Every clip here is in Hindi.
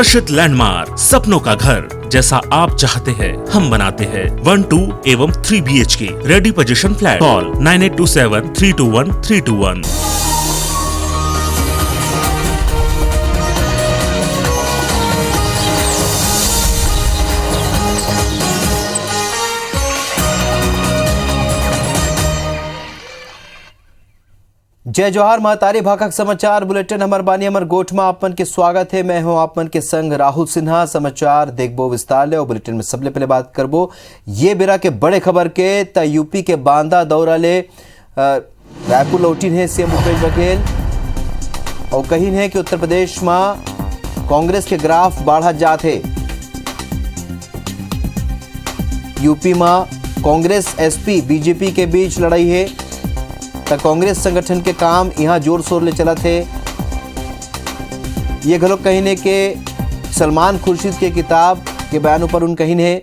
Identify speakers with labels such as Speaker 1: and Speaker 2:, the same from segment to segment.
Speaker 1: हर्षित लैंडमार्क, सपनों का घर जैसा आप चाहते हैं हम बनाते हैं। 1, 2 एवं 3 BHK ready position flat. Call 9827321321।
Speaker 2: जय जोहार महतारी भाखक समाचार बुलेटिन हमर बानी हमर गोठ में आपन के स्वागत है। मैं हूं आपन के संग राहुल सिन्हा। समाचार देखबो विस्तार ले और बुलेटिन में सबले पहले बात करबो ये बेरा के बड़े खबर के त यूपी के बांदा दौरा ले रायपुर लौटिन है सीएम भूपेश बघेल और कहिन है कि उत्तर प्रदेश में कांग्रेस के ग्राफ बढ़ा जात है। यूपी में कांग्रेस एसपी बीजेपी के बीच लड़ाई है। कांग्रेस संगठन के काम यहाँ जोर शोर ले चला थे। ये घलो कहीने के सलमान खुर्शीद के किताब के बयान पर उन कहीन है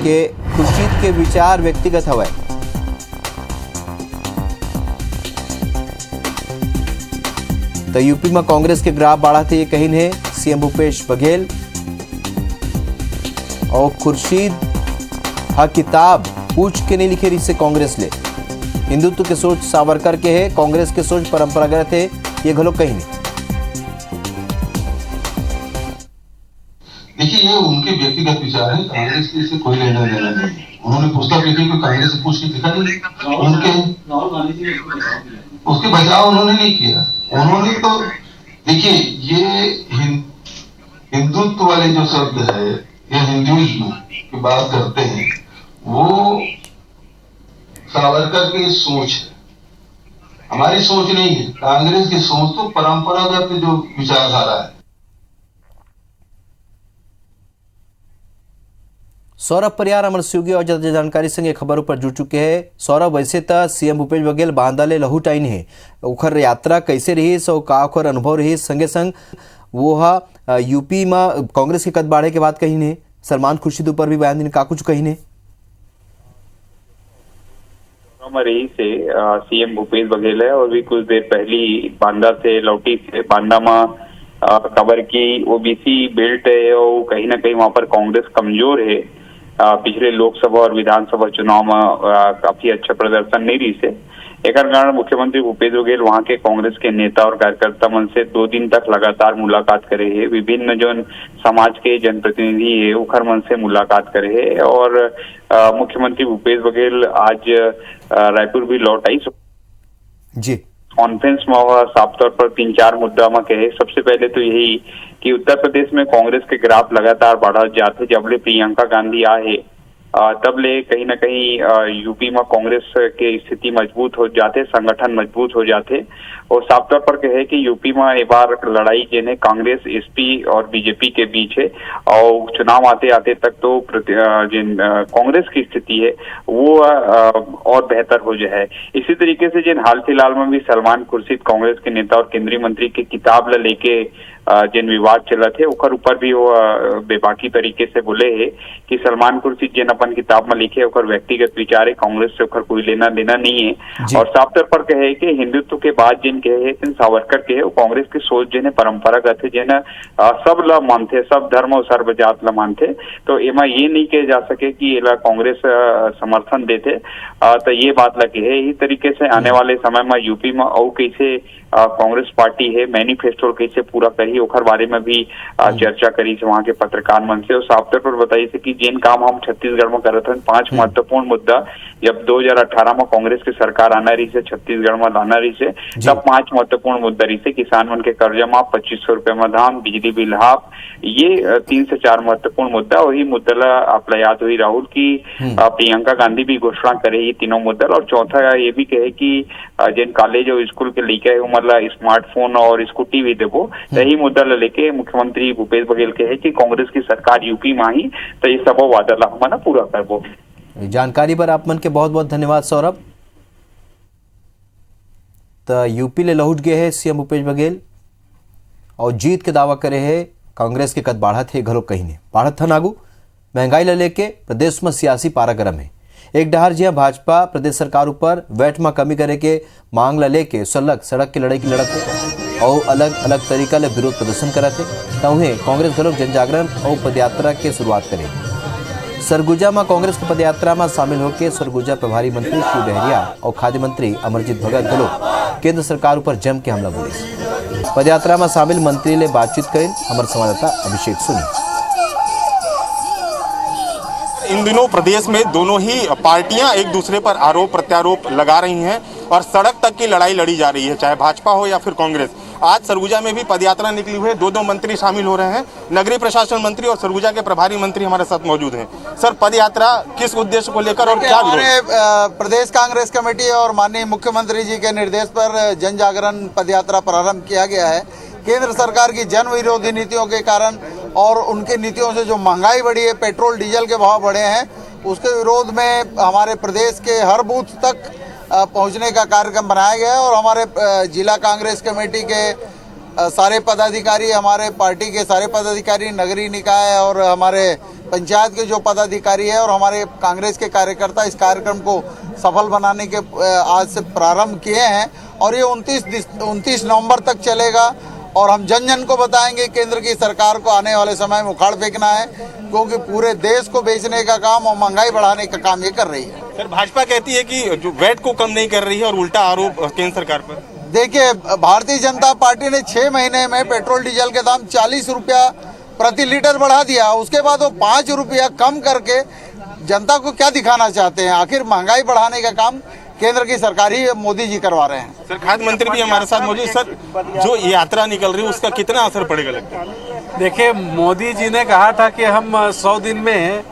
Speaker 2: कि खुर्शीद के विचार व्यक्तिगत हवे। तो यूपी में कांग्रेस के ग्राफ बढ़ा थे ये कहीन है सीएम भूपेश बघेल और खुर्शीद हा किताब पूछ के नहीं लिखे रही से कांग्रेस ले। हिंदुत्व के सोच सावरकर के है, कांग्रेस के सोच परंपरागत है। ये घलो कहीं नहीं।
Speaker 3: देखिए ये उनके व्यक्तिगत विचार है, कांग्रेस के इससे कोई लेना देना नहीं। उन्होंने पुस्तक लिखी कोई कांग्रेस से पूछ के लिखा नहीं। उनके उसके बचाव उन्होंने नहीं किया। उन्होंने तो देखिए ये हिंदुत्व वाले जो शब्द है या हिंदुइज्म की बात करते हैं वो सावरकर की सोच है, हमारी सोच नहीं है। कांग्रेस की सोच तो परंपरागत जो विचारधारा है।
Speaker 2: सौरभ परियार अमर सिवगी और ज्यादा जानकारी संगे खबरों पर जुड़ चुके हैं। सौरभ, वैसे तो सीएम भूपेश बघेल बांदा ले लहू टाइन है, ओखर यात्रा कैसे रही सो का ओखर अनुभव रही संगे संग वो यूपी में कांग्रेस के कद बाढ़े के बाद कहीं ने सलमान खुर्शीद ऊपर भी बयान देने का कुछ कहीं ने
Speaker 4: रही से सीएम भूपेश बघेल है और भी कुछ देर पहली बांदा से लौटी से बांदा में खबर की ओबीसी बेल्ट है और कहीं ना कहीं वहां पर कांग्रेस कमजोर है। पिछले लोकसभा और विधानसभा चुनाव में काफी अच्छा प्रदर्शन नहीं रही से एक कारण मुख्यमंत्री भूपेश बघेल वहां के कांग्रेस के नेता और कार्यकर्ता मन से 2 दिन तक लगातार मुलाकात करे है। विभिन्न जो समाज के जनप्रतिनिधि है उखर मन से मुलाकात करे है और मुख्यमंत्री भूपेश बघेल आज रायपुर भी लौट आई
Speaker 2: जी।
Speaker 4: कॉन्फ्रेंस में साफ तौर पर 3-4 मुद्दा में कहे। सबसे पहले तो यही कि उत्तर प्रदेश में कांग्रेस के ग्राफ लगातार बढ़ा जाते जबले प्रियंका गांधी आए तब ले कहीं ना कहीं यूपी में कांग्रेस के स्थिति मजबूत हो जाते, संगठन मजबूत हो जाते और साफ तौर पर कहे कि यूपी में एक बार लड़ाई जिन्हें कांग्रेस एसपी और बीजेपी के बीच है और चुनाव आते आते तक तो जिन कांग्रेस की स्थिति है वो और बेहतर हो जाए। इसी तरीके से जिन हाल फिलहाल में भी सलमान खुर्शीद कांग्रेस के नेता और केंद्रीय मंत्री की किताब लेके जिन विवाद चला थे उखर ऊपर भी वो बेबाकी तरीके से बोले है कि सलमान खुर्शीद जिन अपन किताब में लिखे उखर व्यक्तिगत विचार है, कांग्रेस से उखर कोई लेना देना नहीं है। और साफ तौर पर कहे कि हिंदुत्व के बाद जिन कहे सावरकर के है वो कांग्रेस की सोच जिन्हें परंपरागत है, जिन्हें सब ला मानते, सब धर्म और सर्वजात ला मानते। तो एमा ये नहीं कहे जा सके कि ये कांग्रेस समर्थन देते। तो ये बात लगे है इसी तरीके से आने वाले समय में यूपी में और कैसे कांग्रेस पार्टी है मैनिफेस्टो कैसे पूरा करी ओखर बारे में भी चर्चा करी वहां के पत्रकार मन से और साफ तौर पर बताई से कि जिन काम हम छत्तीसगढ़ में करत हन 5 महत्वपूर्ण मुद्दा जब 2018 में कांग्रेस की सरकार आना रही से छत्तीसगढ़ में लाना रही से तब 5 महत्वपूर्ण मुद्दा रही से किसान मन के कर्जा माफ, 2500 रुपए में धान, बिजली बिल हाफ, ये 3 से 4 महत्वपूर्ण मुद्दा। वही मुद्दा आपला याद हुई राहुल की प्रियंका गांधी भी घोषणा करे ये तीनों मुद्दा। और चौथा ये भी कहे कि जिन कॉलेज और स्कूल के लेके है मतलब स्मार्टफोन और स्कूटी भी देवो यही मुद्दा लेके मुख्यमंत्री भूपेश बघेल के है कि कांग्रेस की सरकार यूपी में आई तो ये सब वादा ला हम पूरा करबो।
Speaker 2: जानकारी पर आप मन के बहुत बहुत धन्यवाद सौरभ। तो यूपी ले लौट गए है सीएम भूपेश बघेल और जीत के दावा करे है। कांग्रेस के कद बढ़त है घलो कहीं ने बढ़त था नागू महंगाई लेके प्रदेश में सियासी पारा गरम है। एक डहर जिया भाजपा प्रदेश सरकार ऊपर वैट में कमी करे के मांग लेके सड़क की लड़ाई की लड़त है। और अलग अलग तरीका ले विरोध प्रदर्शन करते तो उन्हें कांग्रेस घलोक जन जागरण और पदयात्रा के शुरुआत करे। सरगुजा में कांग्रेस की पदयात्रा में शामिल होकर सरगुजा प्रभारी मंत्री शिव डहरिया और खाद्य मंत्री अमरजीत भगत घलोक केंद्र सरकार पर जम के हमला बोले। पदयात्रा में शामिल मंत्री ले बातचीत करें हमारे संवाददाता अभिषेक सुनी।
Speaker 5: इन दिनों प्रदेश में दोनों ही पार्टियां एक दूसरे पर आरोप प्रत्यारोप लगा रही हैं और सड़क तक की लड़ाई लड़ी जा रही है, चाहे भाजपा हो या फिर कांग्रेस। आज सरगुजा में भी पदयात्रा निकली हुई है, दो मंत्री शामिल हो रहे हैं। नगरीय प्रशासन मंत्री और सरगुजा के प्रभारी मंत्री हमारे साथ मौजूद हैं। सर, पदयात्रा किस उद्देश्य को लेकर और क्या विरोध?
Speaker 6: प्रदेश कांग्रेस कमेटी और माननीय मुख्यमंत्री जी के निर्देश पर जन जागरण पदयात्रा प्रारंभ किया गया है। केंद्र सरकार की जन विरोधी नीतियों के कारण और उनकी नीतियों से जो महंगाई बढ़ी है, पेट्रोल डीजल के भाव बढ़े हैं, उसके विरोध में हमारे प्रदेश के हर बूथ तक पहुंचने का कार्यक्रम बनाया गया है। और हमारे जिला कांग्रेस कमेटी के सारे पदाधिकारी, हमारे पार्टी के सारे पदाधिकारी, नगरीय निकाय और हमारे पंचायत के जो पदाधिकारी है और हमारे कांग्रेस के कार्यकर्ता इस कार्यक्रम को सफल बनाने के आज से प्रारंभ किए हैं। और ये 29 नवंबर तक चलेगा और हम जन जन को बताएंगे केंद्र की सरकार को आने वाले समय में उखाड़ फेंकना है, क्योंकि पूरे देश को बेचने का काम और महंगाई बढ़ाने का काम ये कर रही है।
Speaker 5: सर, भाजपा कहती है कि जो वैट को कम नहीं कर रही है और उल्टा आरोप केंद्र सरकार पर।
Speaker 6: देखिए, भारतीय जनता पार्टी ने 6 महीने में पेट्रोल डीजल के दाम 40 रुपया प्रति लीटर बढ़ा दिया। उसके बाद वो 5 रुपया कम करके जनता को क्या दिखाना चाहते हैं? आखिर महंगाई बढ़ाने का काम केंद्र की सरकार ही मोदी जी करवा रहे हैं।
Speaker 5: सर, खाद्य मंत्री भी हमारे साथ मौजूद। सर, जो यात्रा निकल रही है उसका कितना असर पड़ेगा लगता है?
Speaker 7: देखिए, मोदी जी ने कहा था कि हम 100 दिन में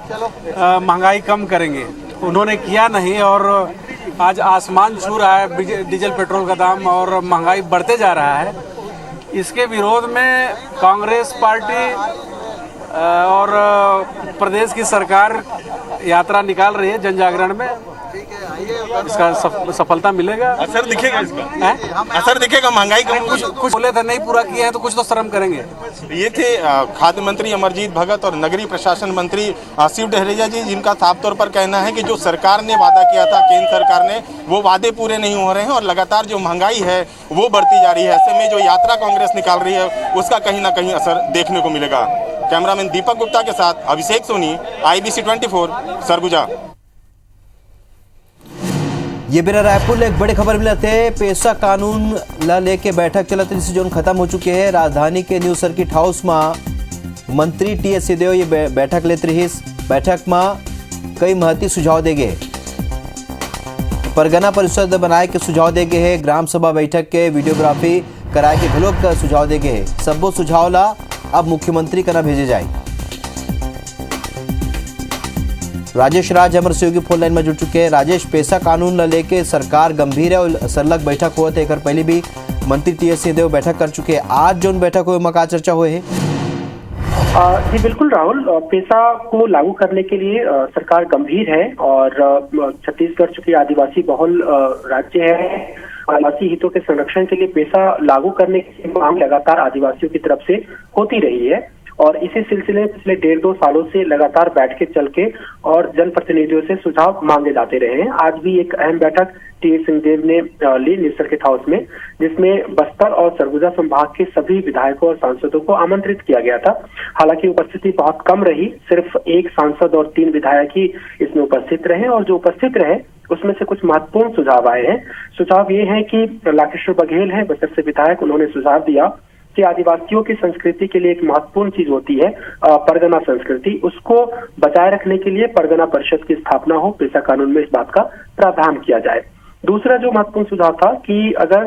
Speaker 7: महंगाई कम करेंगे, उन्होंने किया नहीं और आज आसमान छू रहा है डीजल पेट्रोल का दाम और महंगाई बढ़ते जा रहा है। इसके विरोध में कांग्रेस पार्टी और प्रदेश की सरकार यात्रा निकाल रही है जन जागरण में। इसका सफलता मिलेगा।
Speaker 5: असर दिखेगा इसका? असर दिखेगा? महंगाई कम?
Speaker 7: कुछ बोले थे नहीं पूरा किए हैं तो कुछ तो शर्म करेंगे।
Speaker 5: ये थे खाद्य मंत्री अमरजीत भगत और नगरीय प्रशासन मंत्री शिव डहरिया जी, जिनका साफ तौर पर कहना है कि जो सरकार ने वादा किया था, केंद्र सरकार ने, वो वादे पूरे नहीं हो रहे हैं और लगातार जो महंगाई है वो बढ़ती जा रही है। ऐसे में जो यात्रा कांग्रेस निकाल रही है उसका कहीं ना कहीं असर देखने को मिलेगा। कैमरामैन दीपक गुप्ता के साथ अभिषेक सोनी, IBC 24 सरगुजा।
Speaker 2: ये बेरा रायपुर में एक बड़ी खबर मिला थे। पेशा कानून ला लेके बैठक चलत जिसे जो खत्म हो चुके हैं। राजधानी के न्यू सर्किट हाउस में मंत्री TS सिंहदेव ये बैठक लेते रही। बैठक में कई महत्वपूर्ण सुझाव देगे। परगना परिषद बनाए के सुझाव देगे है। ग्राम सभा बैठक के वीडियोग्राफी कराए के घलोक का सुझाव देगे है। सबो सुझाव ला अब मुख्यमंत्री कना भेजे जाए। राजेश राज हमारे सहयोगी फोन लाइन में जुड़ चुके हैं। राजेश, पेशा कानून ला लेके सरकार गंभीर है और सरलग बैठक हुआ थे। पहले भी मंत्री TS सिंहदेव बैठक कर चुके हैं। आज जो बैठक हुए मका चर्चा हुए है?
Speaker 8: जी बिल्कुल राहुल, पेशा को लागू करने के लिए सरकार गंभीर है और छत्तीसगढ़ चूंकि आदिवासी बहुल राज्य है, आदिवासी हितों के संरक्षण के लिए पेशा लागू करने की मांग लगातार आदिवासियों की तरफ से होती रही है और इसी सिलसिले में पिछले 1.5-2 सालों से लगातार बैठकें चल के और जनप्रतिनिधियों से सुझाव मांगे जाते रहे हैं। आज भी एक अहम बैठक TS सिंहदेव ने ली न्यू सर्किट हाउस में, जिसमें बस्तर और सरगुजा संभाग के सभी विधायकों और सांसदों को आमंत्रित किया गया था। हालांकि उपस्थिति बहुत कम रही, सिर्फ 1 सांसद और 3 विधायक ही इसमें उपस्थित रहे और जो उपस्थित रहे उसमें से कुछ महत्वपूर्ण सुझाव आए हैं। सुझाव ये है कि लाकेश्वर बघेल है बस्तर से विधायक, उन्होंने सुझाव दिया कि आदिवासियों की संस्कृति के लिए एक महत्वपूर्ण चीज होती है परगना संस्कृति, उसको बचाए रखने के लिए परगना परिषद की स्थापना हो, पेशा कानून में इस बात का प्रावधान किया जाए। दूसरा जो महत्वपूर्ण सुझाव था कि अगर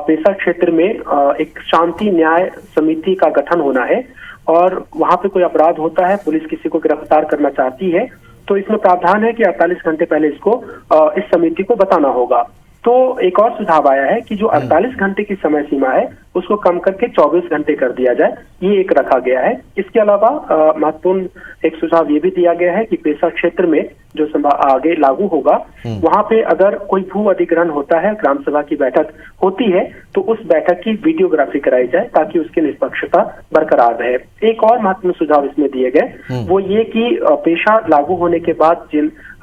Speaker 8: पेशा क्षेत्र में एक शांति न्याय समिति का गठन होना है और वहां पे कोई अपराध होता है, पुलिस किसी को गिरफ्तार करना चाहती है, तो इसमें प्रावधान है कि 48 घंटे पहले इसको इस समिति को बताना होगा। तो एक और सुझाव आया है कि जो 48 घंटे की समय सीमा है उसको कम करके 24 घंटे कर दिया जाए, ये एक रखा गया है। इसके अलावा महत्वपूर्ण एक सुझाव ये भी दिया गया है कि पेशा क्षेत्र में जो आगे लागू होगा वहां पे अगर कोई भू अधिग्रहण होता है, ग्राम सभा की बैठक होती है, तो उस बैठक की वीडियोग्राफी कराई जाए ताकि उसकी निष्पक्षता बरकरार रहे। एक और महत्वपूर्ण सुझाव इसमें दिए गए वो ये कि पेशा लागू होने के बाद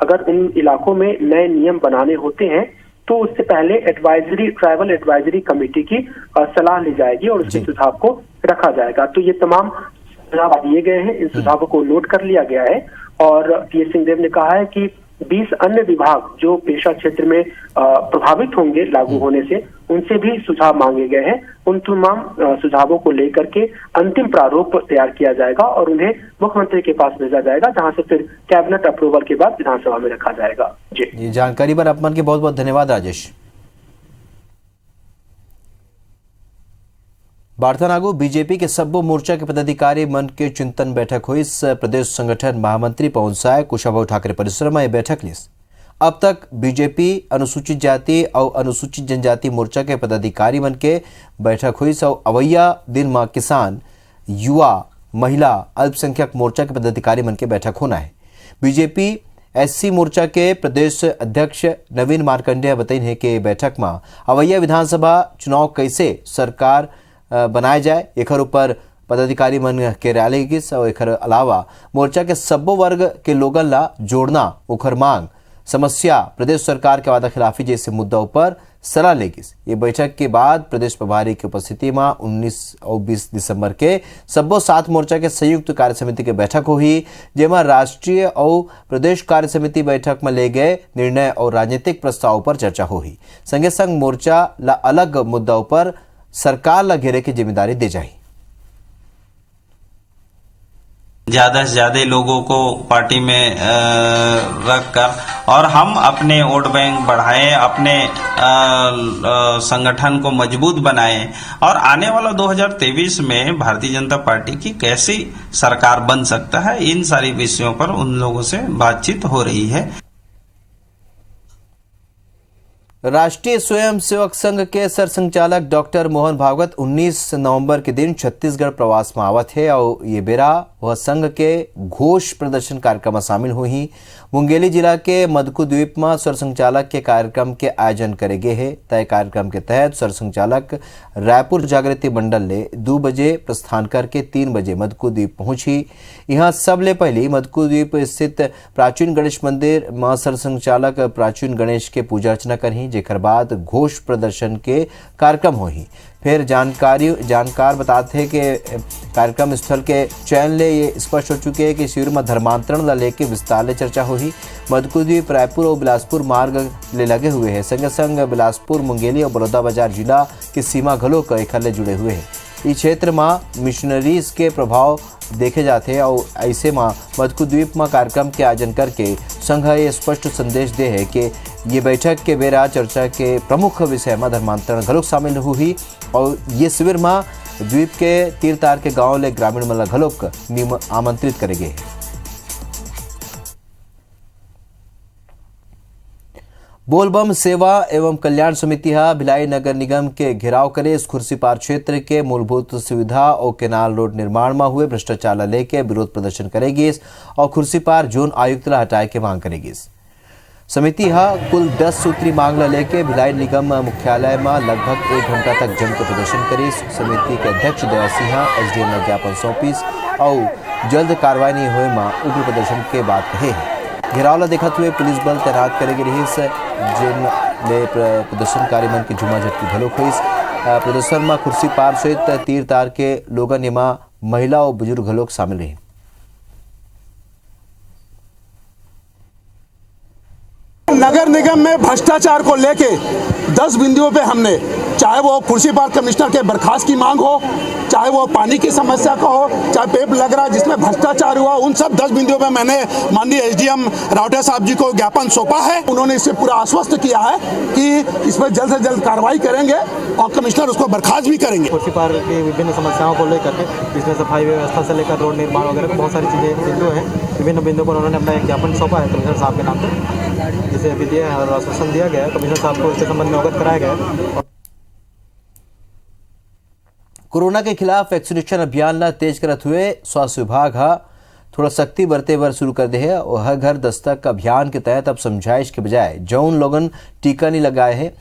Speaker 8: अगर उन इलाकों में नए नियम बनाने होते हैं तो उससे पहले ट्राइबल एडवाइजरी कमेटी की सलाह ली जाएगी और उसके सुझाव को रखा जाएगा। तो ये तमाम सुझाव दिए गए हैं, इन सुझावों को नोट कर लिया गया है और टीएस सिंहदेव ने कहा है कि 20 अन्य विभाग जो पेशा क्षेत्र में प्रभावित होंगे लागू होने से, उनसे भी सुझाव मांगे गए हैं। उन तमाम सुझावों को लेकर के अंतिम प्रारूप तैयार किया जाएगा और उन्हें मुख्यमंत्री के पास भेजा जाएगा, जहां से फिर कैबिनेट अप्रूवल के बाद विधानसभा में रखा जाएगा। जी,
Speaker 2: ये जानकारी पर अपन के बहुत बहुत धन्यवाद राजेश। बार्थानागु बीजेपी के सब्बो मोर्चा के पदाधिकारी मन के चिंतन बैठक हुई। इस प्रदेश संगठन महामंत्री पवन साय कुशाभाऊ ठाकरे परिसर में बैठक ली। अब तक बीजेपी अनुसूचित जाति और अनुसूचित जनजाति मोर्चा के पदाधिकारी मन के बैठक हुई। और अवैया दिन में किसान, युवा, महिला, अल्पसंख्यक मोर्चा के पदाधिकारी मन के बैठक होना है। बीजेपी एससी मोर्चा के प्रदेश अध्यक्ष नवीन मार्कंडेय बताइन है कि बैठक में अवैया विधानसभा चुनाव कैसे सरकार बनाए जाए एक ऊपर पदाधिकारी मन के रैली गिस और एक अलावा मोर्चा के सब्बो वर्ग के लोगन ला जोड़ना, उखर मांग, समस्या, प्रदेश सरकार के वादा खिलाफी जैसे मुद्दा पर सलाह लेगिस। ये बैठक के बाद प्रदेश प्रभारी की उपस्थिति में 19 और 20 दिसंबर के सब्बो 7 मोर्चा के संयुक्त कार्य समिति की बैठक हुई, जेमा राष्ट्रीय और प्रदेश कार्य समिति बैठक में ले गए निर्णय और राजनीतिक प्रस्ताव पर चर्चा हुई। संगे संग मोर्चा ला अलग मुद्दाओं पर सरकार ला घेरे की जिम्मेदारी दे जाए।
Speaker 9: ज्यादा से ज्यादा लोगों को पार्टी में रखकर और हम अपने वोट बैंक बढ़ाएं, अपने संगठन को मजबूत बनाएं और आने वाला 2023 में भारतीय जनता पार्टी की कैसी सरकार बन सकता है, इन सारी विषयों पर उन लोगों से बातचीत हो रही है।
Speaker 2: राष्ट्रीय स्वयंसेवक संघ के सरसंघचालक डॉक्टर मोहन भागवत 19 नवंबर के दिन छत्तीसगढ़ प्रवास में आवत है और ये बेरा वह संघ के घोष प्रदर्शन कार्यक्रम में शामिल हुई। मुंगेली जिला के मदकू द्वीप में सरसंघचालक के कार्यक्रम के आयोजन करे गए है। तय कार्यक्रम के तहत सरसंघचालक रायपुर जागृति मंडल ने 2 बजे प्रस्थान करके 3 बजे मदकू द्वीप पहुंची। यहाँ सबले पहले मदकू द्वीप स्थित प्राचीन गणेश मंदिर में सरसंघचालक प्राचीन गणेश के पूजा अर्चना करी, जेकर बाद घोष प्रदर्शन के कार्यक्रम हुई। फिर जानकार बताते हैं कि कार्यक्रम स्थल के चयन ले ये स्पष्ट हो चुके हैं कि शिविर में धर्मांतरण ला लेके विस्तार ले चर्चा हुई। मदकू द्वीप रायपुर और बिलासपुर मार्ग ले लगे हुए हैं। संग संग बिलासपुर, मुंगेली और बलौदाबाजार जिला की सीमा घलो एक जुड़े हुए हैं। इस क्षेत्र में मिशनरीज के प्रभाव देखे जाते हैं और ऐसे में मदकू द्वीप में कार्यक्रम के आयोजन करके संघ ये स्पष्ट संदेश दे है कि ये बैठक के बेरा चर्चा के प्रमुख विषय में धर्मांतरण घलोक शामिल हुई और ये शिविर में द्वीप के तीर तार के गांव ले ग्रामीण मन घलोक आमंत्रित करे गए। बोलबम सेवा एवं कल्याण समिति भिलाई नगर निगम के घेराव करे इस खुर्सीपार क्षेत्र के मूलभूत सुविधा और केनाल रोड निर्माण में हुए भ्रष्टाचार लेके विरोध प्रदर्शन करेगी और खुर्सीपार जोन आयुक्त ला हटाए के मांग करेगी। समिति कुल 10 सूत्री मांग लेके भिलाई निगम मुख्यालय में लगभग 1 घंटा तक जम के प्रदर्शन करी। समिति के अध्यक्ष दया सिंह एसडीएम ने ज्ञापन सौंपीस और जल्द कार्रवाई नहीं हुए में उग्र प्रदर्शन के बात कहे है। घेरावला देखते हुए पुलिस बल तैनात करेगी रही, जिनमें प्रदर्शनकारी मन की झुमाझटकी घलोक हुई। प्रदर्शन में कुर्सी पार सहित तीर तार के लोगन एमा महिला और बुजुर्ग घलोक शामिल रहे।
Speaker 10: नगर निगम में भ्रष्टाचार को लेके 10 बिंदुओं पे हमने, चाहे वो कुर्सी पार कमिश्नर के बर्खास्त की मांग हो, चाहे वो पानी की समस्या का हो, चाहे पेप लग रहा जिसमें भ्रष्टाचार हुआ, उन सब 10 बिंदुओं पे मैंने माननीय एसडीएम रावटे साहब जी को ज्ञापन सौंपा है। उन्होंने इससे पूरा आश्वस्त किया है कि इस पर जल्द से जल्द कार्रवाई करेंगे और कमिश्नर उसको बर्खास्त भी करेंगे।
Speaker 11: कुर्सी पार की विभिन्न समस्याओं को लेकर के इसमें सफाई व्यवस्था से लेकर रोड निर्माण वगैरह बहुत सारी चीज़ें बिंदु हैं। विभिन्न बिंदुओं पर उन्होंने अपना एक ज्ञापन सौंपा है कमिश्नर साहब के नाम पर, जिसे अभी दिया है और आश्वासन दिया गया है। कमिश्नर साहब को इसके संबंध में अवगत कराया गया।
Speaker 2: कोरोना के खिलाफ वैक्सीनेशन अभियान ला तेज करत हुए स्वास्थ्य विभाग थोड़ा सख्ती बरते बर शुरू कर दे है और हर घर दस्तक अभियान के तहत अब समझाइश के बजाय जौन लोगन टीका नहीं लगाए हैं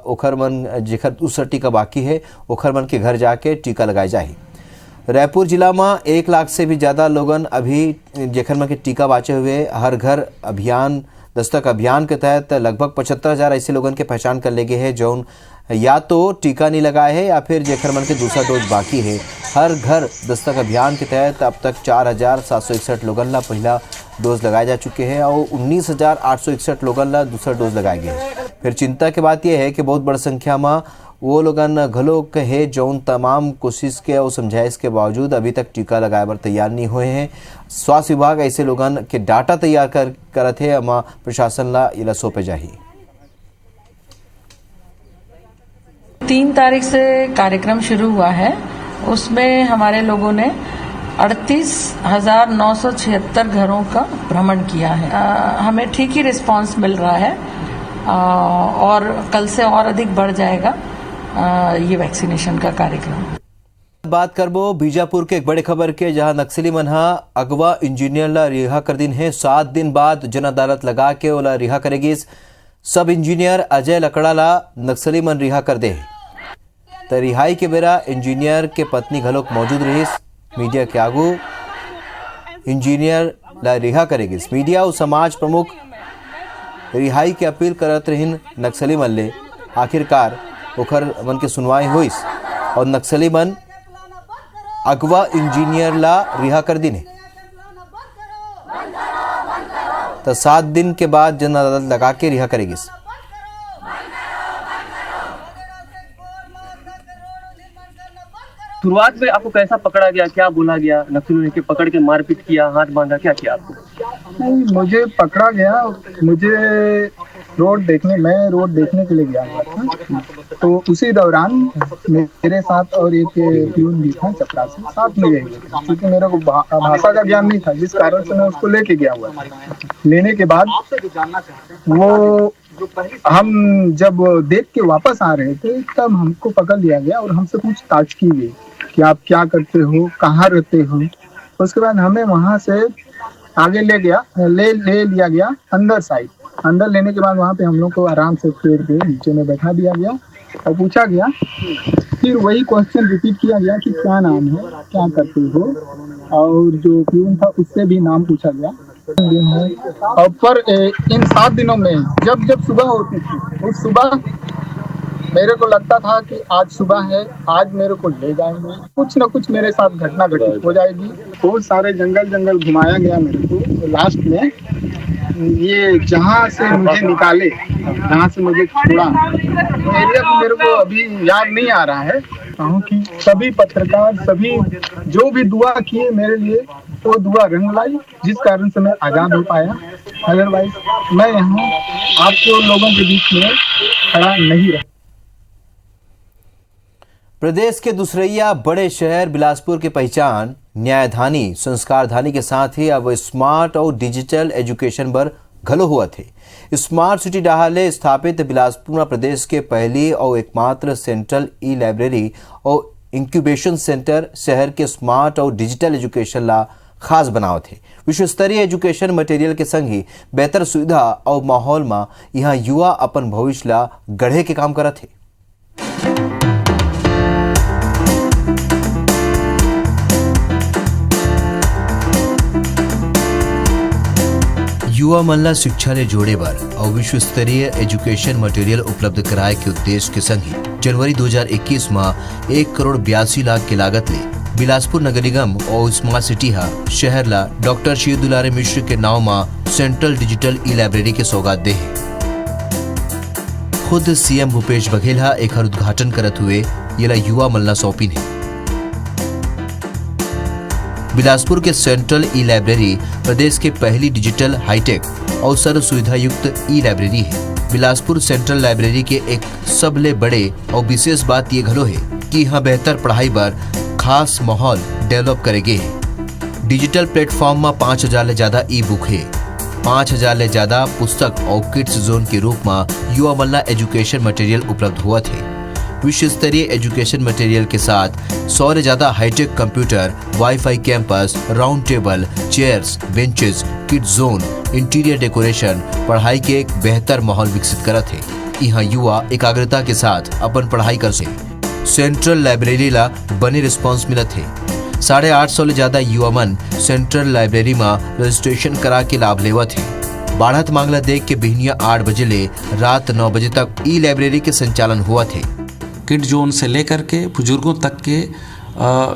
Speaker 2: ओखर मन जेखर दूसरा टीका बाकी है ओखर मन के घर जाके टीका लगाए जाए। रायपुर जिला में 1 लाख से भी ज़्यादा लोगन अभी जेखर मन के टीका बाचे हुए हर घर अभियान दस्तक अभियान के तहत लगभग 75,000 ऐसे लोगों के पहचान कर ले गए हैं जो या तो टीका नहीं लगाए हैं या फिर जेकर मन के दूसरा डोज बाकी है। हर घर दस्तक अभियान के तहत अब तक 4,761 लोगन ला पहला डोज लगाए जा चुके हैं और 19,861 लोगन ला दूसरा डोज लगाए गए। फिर चिंता की बात यह है कि बहुत बड़ी संख्या में वो लोगन घलो है जौन तमाम कोशिश के और समझाइश के बावजूद अभी तक टीका लगाए पर तैयार नहीं हुए हैं। स्वास्थ्य विभाग ऐसे लोगन के डाटा तैयार करत है, अमा प्रशासन ला इला सौंपे जाही।
Speaker 12: 3 तारीख से कार्यक्रम शुरू हुआ है, उसमें हमारे लोगों ने 38,976 घरों का भ्रमण किया है। हमें ठीक ही रिस्पांस मिल रहा है और कल से और अधिक बढ़ जाएगा ये वैक्सीनेशन का कार्यक्रम।
Speaker 2: बात करबो बीजापुर के एक बड़े खबर के, जहां नक्सली मनहा अगवा इंजीनियर ला रिहा कर दिन है। 7 दिन बाद जन अदालत लगा के ओला रिहा करेगी। सब इंजीनियर अजय लकड़ा ला नक्सली मन रिहा कर दे। तो रिहाई के बेरा इंजीनियर के पत्नी घलोक मौजूद रही। मीडिया के आगू इंजीनियर ला रिहा करेगी। मीडिया और समाज प्रमुख रिहाई के अपील करत रहिन नक्सली मन ले। आखिरकार ओखर मन के सुनवाई हुई और नक्सली मन अगवा इंजीनियर ला रिहा कर दिने। तो 7 दिन के बाद जन अदालत लगा के रिहा करेगी।
Speaker 13: शुरुआत में आपको कैसा पकड़ा गया, क्या बोला गया? नक्सलियों ने पकड़ के मारपीट किया, हाथ बांधा, क्या किया आपको?
Speaker 14: नहीं, मुझे पकड़ा गया। मुझे रोड देखने के लिए गया हुआ था। तो उसी दौरान मेरे साथ और एक प्यून भी था चपरासी, साथ में गए, क्योंकि मेरे को भाषा का ज्ञान नहीं था, जिस कारण से मैं उसको लेके गया हुआ था। लेने के बाद वो हम जब देख के वापस आ रहे थे तब हमको पकड़ लिया गया और हमसे पूछताछ की गई कि आप क्या करते हो, कहाँ रहते हो। उसके बाद हमें वहाँ से आगे ले लिया गया अंदर साइड। अंदर लेने के बाद वहाँ पे हम लोग को आराम से पेड़ के नीचे में बैठा दिया गया और पूछा गया। फिर वही क्वेश्चन रिपीट किया गया कि क्या नाम है, क्या करते हो, और जो प्यून था उससे भी नाम पूछा गया। दिन है और पर इन 7 दिनों में जब सुबह होती थी, उस सुबह मेरे को लगता था कि आज सुबह है, आज मेरे को ले जाएंगे, कुछ न कुछ मेरे साथ घटना घटित हो जाएगी। बहुत सारे जंगल घुमाया गया मेरे को। लास्ट में ये जहाँ से मुझे निकाले, जहाँ से मुझे छोड़ा, एरिया को मेरे को अभी याद नहीं आ रहा है। कहूँ कि सभी पत्रकार, सभी जो भी दुआ किए मेरे लिए, वो दुआ रंग लाई, जिस कारण से मैं आजाद हो पाया। अदरवाइज मैं यहाँ आपको लोगों के बीच में खड़ा नहीं रहा।
Speaker 2: प्रदेश के दूसरैया बड़े शहर बिलासपुर की पहचान न्यायधानी, संस्कारधानी के साथ ही अब स्मार्ट और डिजिटल एजुकेशन पर घलो हुआ थे। स्मार्ट सिटी डाहले स्थापित बिलासपुर में प्रदेश के पहली और एकमात्र सेंट्रल ई लाइब्रेरी और इंक्यूबेशन सेंटर शहर के स्मार्ट और डिजिटल एजुकेशन ला खास बनाव थे। विश्व स्तरीय एजुकेशन मटेरियल के संग ही बेहतर सुविधा और माहौल में यहाँ युवा अपन भविष्य ला गढ़े के काम करत थे। युवा मन ला शिक्षा ले जोड़े बर और विश्व स्तरीय एजुकेशन मटेरियल उपलब्ध कराए के उद्देश्य के संग ही जनवरी 2021 में 1,82,00,000 के लागत ले बिलासपुर नगर निगम और स्मार्ट सिटी हा शहर ला डॉक्टर शिव दुलारे मिश्र के नाव में सेंट्रल डिजिटल ई लाइब्रेरी के सौगात दे। खुद सीएम भूपेश बघेल हा एक उद्घाटन करत हुए ये युवा मल्ला सौंपिन है। बिलासपुर के सेंट्रल ई लाइब्रेरी प्रदेश के पहली डिजिटल हाईटेक और सर्व सुविधा युक्त ई लाइब्रेरी है। बिलासपुर सेंट्रल लाइब्रेरी के एक सबले बड़े और विशेष बात ये घलो है कि यहाँ बेहतर पढ़ाई पर खास माहौल डेवलप करेगे है। डिजिटल प्लेटफॉर्म में 5,000 ले ज्यादा ई बुक है, 5,000 ले ज्यादा पुस्तक और किड्स जोन के रूप में युवा मल्ला एजुकेशन मटेरियल उपलब्ध हुआ थे। विश्व स्तरीय एजुकेशन मटेरियल के साथ 100 से ज्यादा hi tech computer, wifi campus, round table, chairs, benches, kids zone, interior decoration, पढ़ाई के एक बेहतर माहौल विकसित करत है। यहाँ युवा एकाग्रता के साथ अपन पढ़ाई कर से। सेंट्रल लाइब्रेरी ला बने रिस्पांस मिलत है। 850 ले ज्यादा युवा मन सेंट्रल लाइब्रेरी में रजिस्ट्रेशन करा के लाभ लेवत है। बाढ़त मांगला देख के बिहनिया 8 बजे ले रात 9 बजे तक ई लाइब्रेरी के संचालन हुआ थे।
Speaker 9: किड जोन से लेकर के बुजुर्गों तक के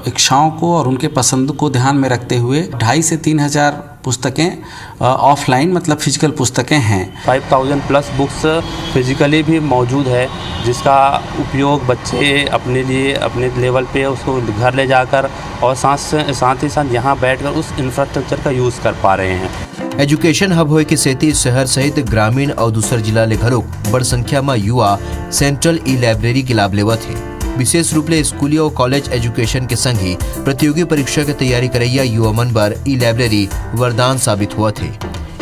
Speaker 9: इच्छाओं को और उनके पसंद को ध्यान में रखते हुए 2,500 से 3,000 पुस्तकें ऑफलाइन मतलब फिजिकल पुस्तकें हैं।
Speaker 15: 5,000 प्लस बुक्स फिजिकली भी मौजूद है, जिसका उपयोग बच्चे अपने लिए अपने लेवल पे उसको घर ले जाकर और साथ ही साथ यहाँ बैठकर उस इंफ्रास्ट्रक्चर का यूज़ कर पा रहे हैं।
Speaker 2: एजुकेशन हब होए के सेती शहर सहित ग्रामीण और दूसर जिला ले घलोक बड़ संख्या में युवा सेंट्रल ई लाइब्रेरी के लाभ लेवत है। विशेष रूप ले स्कूली और कॉलेज एजुकेशन के संग ही प्रतियोगी परीक्षा की तैयारी करैया युवा मन बर ई लाइब्रेरी वरदान साबित हुआ थे।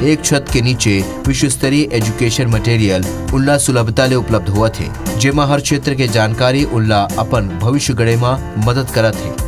Speaker 2: एक छत के नीचे विश्व स्तरीय एजुकेशन मटेरियल उनला सुलभता ले उपलब्ध हुआ थे, जेमा हर क्षेत्र के जानकारी उनला अपन भविष्य गढ़े में मदद करत है।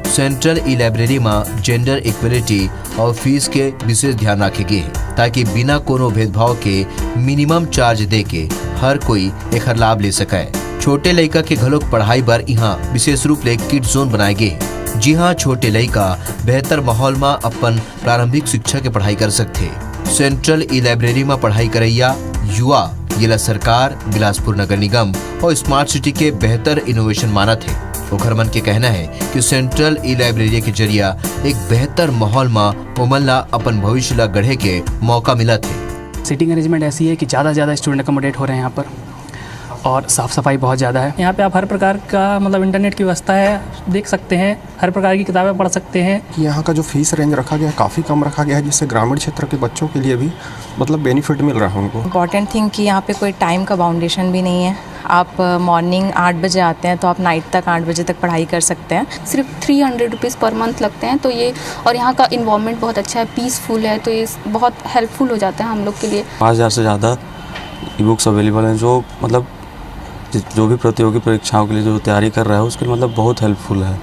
Speaker 2: सेंट्रल ई लाइब्रेरी में जेंडर इक्वलिटी और फीस के विशेष ध्यान रखे गए हैं, ताकि बिना कोनो भेदभाव के मिनिमम चार्ज दे के हर कोई एक लाभ ले सके। छोटे लड़का के घलोक पढ़ाई बार यहाँ विशेष रूप ले किड जोन बनाए गए। जी हाँ, छोटे लड़का बेहतर माहौल में अपन प्रारंभिक शिक्षा के पढ़ाई कर सकते। सेंट्रल ई लाइब्रेरी में पढ़ाई करैया युवा जिला सरकार, बिलासपुर नगर निगम और स्मार्ट सिटी के बेहतर इनोवेशन मानत है। ओखर मन के कहना है कि सेंट्रल ई लाइब्रेरी के जरिया एक बेहतर माहौल में उमन ला अपन भविष्य ला गढ़े के मौका मिला थे।
Speaker 16: सीटिंग अरेंजमेंट ऐसी है कि ज़्यादा से ज़्यादा स्टूडेंट अकोमोडेट हो रहे हैं यहाँ पर, और साफ़ सफाई बहुत ज़्यादा है। यहाँ पे आप हर प्रकार का मतलब इंटरनेट की व्यवस्था है, देख सकते हैं, हर प्रकार की किताबें पढ़ सकते हैं।
Speaker 17: यहाँ का जो फीस रेंज रखा गया है काफ़ी कम रखा गया है, जिससे ग्रामीण क्षेत्र के बच्चों के लिए भी मतलब बेनिफिट मिल रहा है उनको।
Speaker 18: इम्पॉर्टेंट थिंग कि यहाँ पे कोई टाइम का बाउंडेशन भी नहीं है। आप मॉर्निंग 8 बजे आते हैं तो आप नाइट तक 8 बजे तक पढ़ाई कर सकते हैं।
Speaker 19: सिर्फ 300 रुपीज़ पर मंथ लगते हैं, तो ये और यहाँ का इन्वायरमेंट बहुत अच्छा है, पीसफुल है, तो ये बहुत हेल्पफुल हो जाता है हम लोग के लिए।
Speaker 20: 5,000 से ज़्यादा ई बुक्स अवेलेबल हैं, जो मतलब जो भी प्रतियोगी परीक्षाओं के लिए जो तैयारी कर रहा है उसके लिए मतलब बहुत हेल्पफुल है।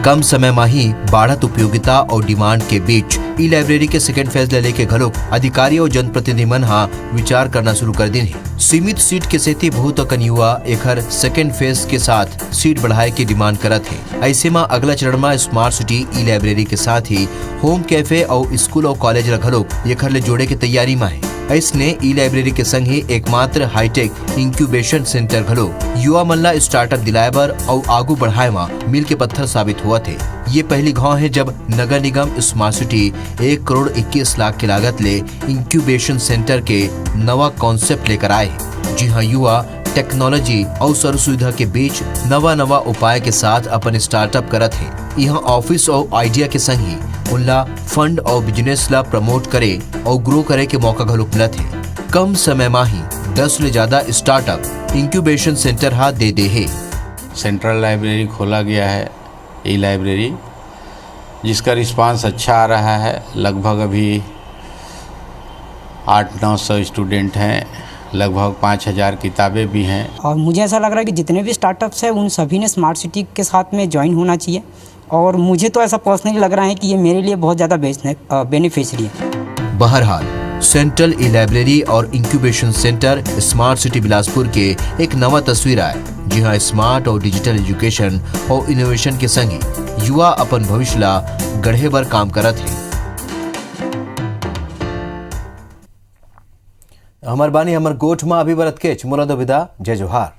Speaker 2: कम समय में ही बढ़त उपयोगिता और डिमांड के बीच ई लाइब्रेरी के सेकेंड फेज लेके घलोक अधिकारी और जनप्रतिनिधि मन हा विचार करना शुरू कर दिन है। सीमित सीट के सेती बहुत अकन युवा एकर सेकेंड फेज के साथ सीट बढ़ाए के डिमांड करत है। ऐसे में अगला चरण में स्मार्ट सिटी ई लाइब्रेरी के साथ ही होम कैफे और स्कूल और कॉलेज घलोक एकर ले जोड़े के तैयारी में है। इसने ई लाइब्रेरी के संग ही एकमात्र हाईटेक इंक्यूबेशन सेंटर घलो युवा मन ला स्टार्टअप दिलाए बर और आगू बढ़ाए में मील के पत्थर साबित हुआ थे। ये पहली गांव है जब नगर निगम स्मार्ट सिटी 1 करोड़ 21 लाख की लागत ले इंक्यूबेशन सेंटर के नवा कॉन्सेप्ट लेकर आए। जी हाँ, युवा टेक्नोलॉजी और सर्व सुविधा के बीच नवा उपाय के साथ अपन स्टार्टअप करत है। यहाँ ऑफिस और आइडिया के संग ही उनला फंड और बिजनेस ला प्रमोट करे और ग्रो करे के मौका घलोक मिलत है। कम समय में ही 10 ले ज्यादा स्टार्टअप इंक्यूबेशन सेंटर हाथ दे है।
Speaker 21: सेंट्रल लाइब्रेरी खोला गया है ई लाइब्रेरी, जिसका रिस्पांस अच्छा आ रहा है। लगभग अभी 800-900 स्टूडेंट हैं, लगभग 5,000 किताबें भी हैं।
Speaker 22: और मुझे ऐसा लग रहा है कि जितने भी स्टार्टअप्स हैं उन सभी ने स्मार्ट सिटी के साथ में ज्वाइन होना चाहिए, और मुझे तो ऐसा पर्सनली लग रहा है कि ये मेरे लिए बहुत ज़्यादा बेनिफिशियरी है।
Speaker 2: बहरहाल सेंट्रल ई लाइब्रेरी और incubation centre smart city Bilaspur के एक नवा तस्वीर आए। जी हाँ, स्मार्ट और डिजिटल एजुकेशन और इनोवेशन के संग ही युवा अपन भविष्य ला गढ़े बर काम करत है। हमर बानी हमर गोठ में अभी बरत के मोला दो विदा। जय जोहार।